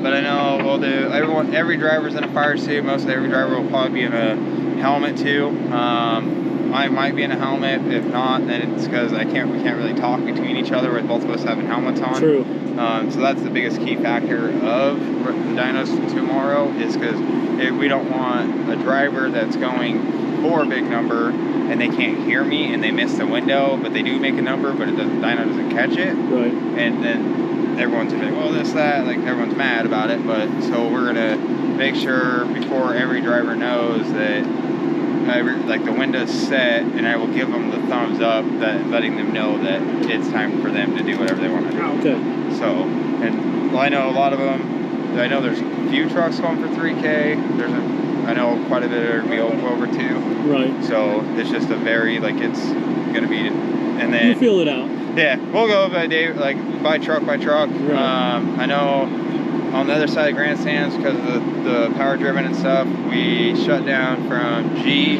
but I know we'll do every driver's in a fire suit. Most every driver will probably be in a helmet too. I might be in a helmet. If not, then it's because we can't really talk between each other with both of us having helmets on. True. So that's the biggest key factor of the dynos tomorrow, is because we don't want a driver that's going for a big number and they can't hear me and they miss the window, but they do make a number, but the dyno doesn't catch it. Right. And then everyone's gonna be like, well, this, that, like everyone's mad about it. But so we're gonna make sure before every driver knows that like the window's set, and I will give them the thumbs up, that letting them know that it's time for them to do whatever they want to do. Okay. So, and well, I know a lot of them. I know there's a few trucks going for 3K. I know quite a bit are gonna be over 2. Right. So it's just a very, like, it's gonna be, and then you feel it out. Yeah, we'll go by day, like by truck by truck. Right. I know on the other side of grandstands, because of the power driven and stuff, we shut down from G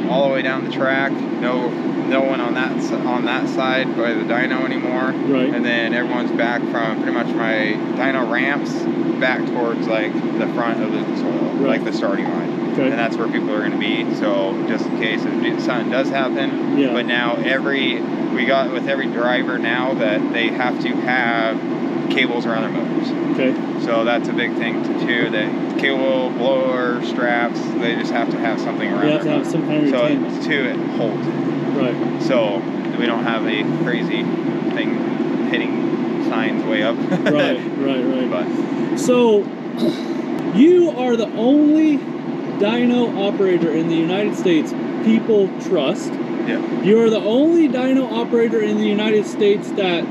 all the way down the track. No one on that side by the dyno anymore. Right. And then everyone's back from pretty much my dyno ramps back towards like the front of the soil, right. like the starting line. Okay. And that's where people are going to be. So just in case if something does happen. Yeah. But now we got with every driver now that they have to have cables around their motors. Okay. So that's a big thing too. That cable, blower, straps, they just have to have something around. You have to have some kind of retainment. So it holds it. Right. So we don't have a crazy thing hitting signs way up. Right. But so you are the only dyno operator in the United States people trust. Yeah. You are the only dyno operator in the United States that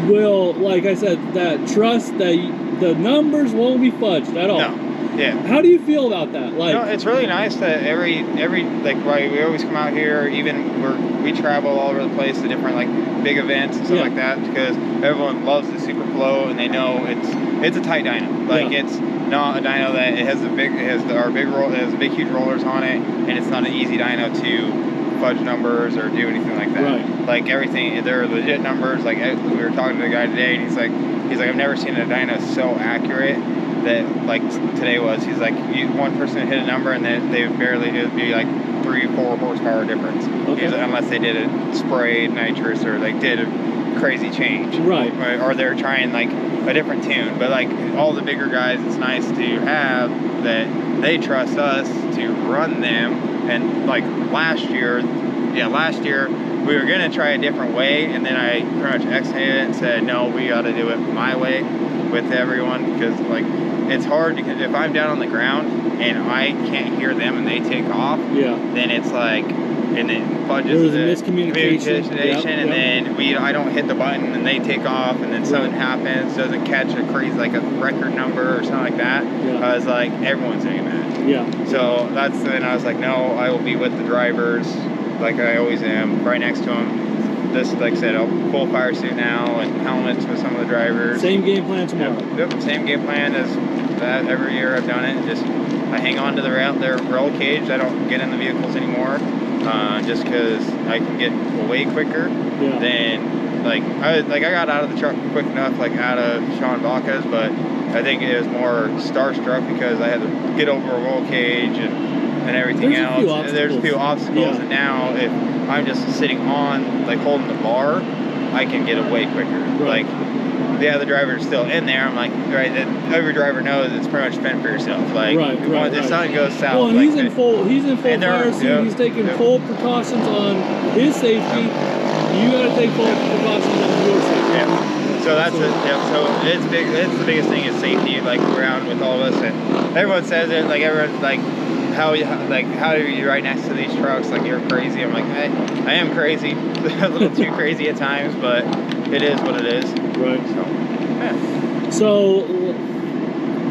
will, like I said, that trust that the numbers won't be fudged at all. No. Yeah. How do you feel about that? Like, no, it's really nice that every like, right, we always come out here, even we travel all over the place to different like big events and stuff like that, because everyone loves the Super Flow and they know it's a tight dyno. Like it's not a dyno that it has a big huge rollers on it, and it's not an easy dyno to fudge numbers or do anything like that. Right. Like everything, they're legit numbers. Like we were talking to the guy today, and he's like I've never seen a dyno so accurate that like today was. He's like, one person hit a number and they barely, it would be like 3-4 horsepower difference. Okay. Unless they did a sprayed nitrous or like did a crazy change. Right. Or they're trying like a different tune. But like all the bigger guys, it's nice to have that they trust us to run them. And like last year we were gonna try a different way, and then I pretty much exited it and said, no, we got to do it my way with everyone, because like it's hard, because if I'm down on the ground and I can't hear them and they take off, then it's like, and it fudges there's a miscommunication, and then I don't hit the button and they take off, and then something happens, doesn't catch a crazy, like a record number or something like that. I was like, everyone's doing that. So then I was like, no, I will be with the drivers like I always am, right next to them. This, like I said, a full fire suit now and helmets with some of the drivers. Same game plan tomorrow. Yep, same game plan as that every year I've done it. Just I hang on to their roll cage. I don't get in the vehicles anymore, just because I can get away quicker than like I got out of the truck quick enough, like out of Sean Baca's, but I think it was more starstruck because I had to get over a roll cage and everything else. There's a few obstacles, and now if I'm just sitting on, like holding the bar, I can get away quicker. Like the other driver is still in there. I'm like, right, every driver knows it's pretty much fend for yourself. Like if something goes south, well, and like he's in full fire suit. He's taking full precautions on his safety. You got to take full precautions on your safety. So that's it. So it's big. It's the biggest thing is safety, like around with all of us, and everyone says it. Like everyone's like, how are you right next to these trucks? Like you're crazy. I'm like, I am crazy, a little too crazy at times, but it is what it is. Right. So, yeah. So,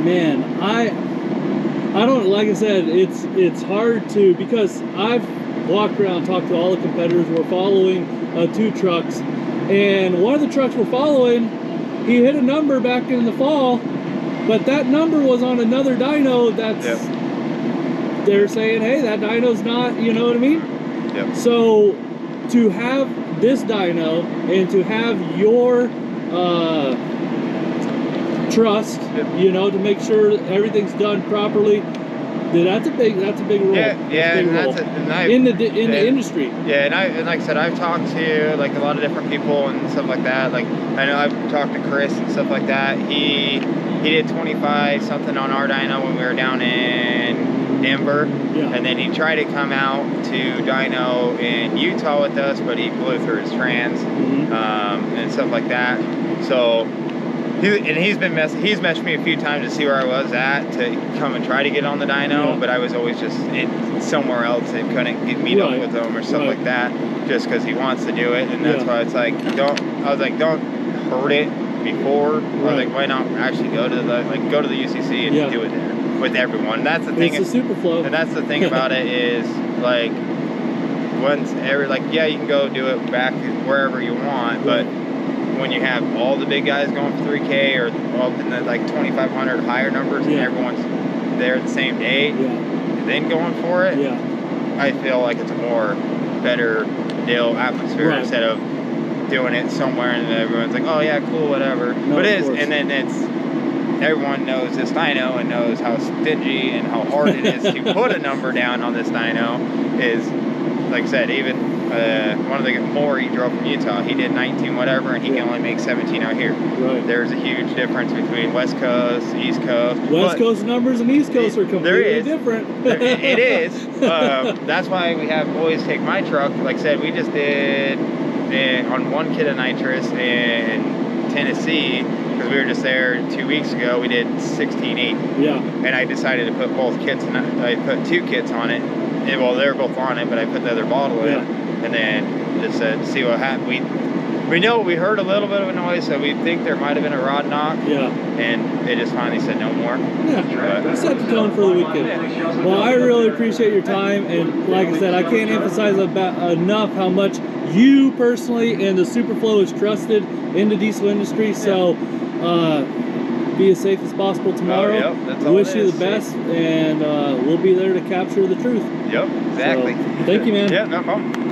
man, I don't, like I said, it's hard to, because I've walked around, talked to all the competitors. We're following 2 trucks, and one of the trucks we're following, he hit a number back in the fall, but that number was on another dyno that's, they're saying, hey, that dyno's not, you know what I mean? Yep. So to have this dyno and to have your trust, you know, to make sure that everything's done properly. Dude, that's a big role. In the industry. Yeah, and like I said, I've talked to like a lot of different people and stuff like that. Like I know I've talked to Chris and stuff like that. He did 25 something on our dyno when we were down in Denver, and then he tried to come out to dyno in Utah with us, but he blew through his trans and stuff like that. So. He's messaged me a few times to see where I was at to come and try to get on the dyno, but I was always just somewhere else and couldn't meet up with him or stuff like that, just because he wants to do it, and that's why it's like don't hurt it before. I was like, why not actually go to the UCC and do it there with everyone? That's the thing. It's a super flow, and that's the thing about it is like you can go do it back wherever you want, but when you have all the big guys going for 3K or up in the like 2,500 higher numbers and everyone's there the same day, then going for it, I feel like it's a more better deal atmosphere instead of doing it somewhere and everyone's like, oh yeah, cool, whatever. But it is, and then everyone knows this dyno and knows how stingy and how hard it is to put a number down on this dyno. Is like I said, even one of the more he drove from Utah, he did 19 whatever, and he can only make 17 out here. There's a huge difference between West Coast, East Coast. West Coast numbers and East Coast are completely different. It is. That's why we have always take my truck. Like I said, we just did on one kit of nitrous in Tennessee, because we were just there 2 weeks ago. We did 16.8. And I decided to put both kits, and I put 2 kits on it. And, well, they were both on it, but I put the other bottle in, and then just said, see what happened. We heard a little bit of a noise, so we think there might have been a rod knock. And they just finally said no more. Set the tone for the weekend. Well, I really appreciate your time, and like I said, I can't emphasize enough how much you personally and the Superflow is trusted in the diesel industry. So be as safe as possible tomorrow. Wish you the best, and we'll be there to capture the truth. Exactly. So, thank you, man. No problem.